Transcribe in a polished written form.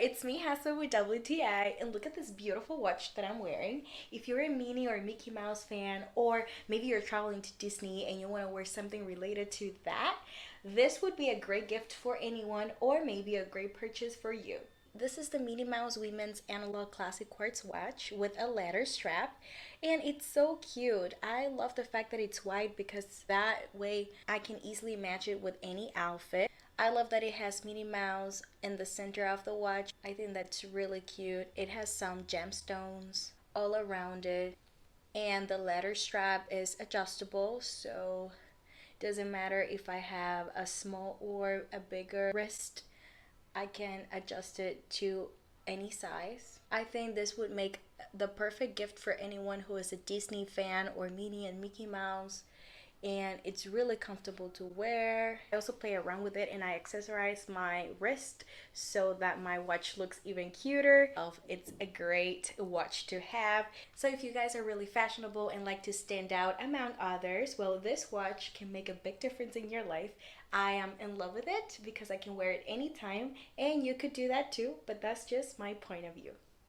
it's me, Hassel with WTI, and look at this beautiful watch that I'm wearing. If you're a Minnie or Mickey Mouse fan, or maybe you're traveling to Disney and you want to wear something related to that, this would be a great gift for anyone, or maybe a great purchase for you. This is the Minnie Mouse Women's Analog Classic Quartz watch with a leather strap, and it's so cute. I love the fact that it's white because that way I can easily match it with any outfit. I love that it has Minnie Mouse in the center of the watch. I think that's really cute. It has some gemstones all around it, and the leather strap is adjustable, so doesn't matter if I have a small or a bigger wrist. I can adjust it to any size. I think this would make the perfect gift for anyone who is a Disney fan or Minnie and Mickey Mouse, and it's really comfortable to wear. I also play around with it and I accessorize my wrist so that my watch looks even cuter. It's a great watch to have. So if you guys are really fashionable and like to stand out among others, well, this watch can make a big difference in your life. I am in love with it because I can wear it anytime, and you could do that too, but that's just my point of view.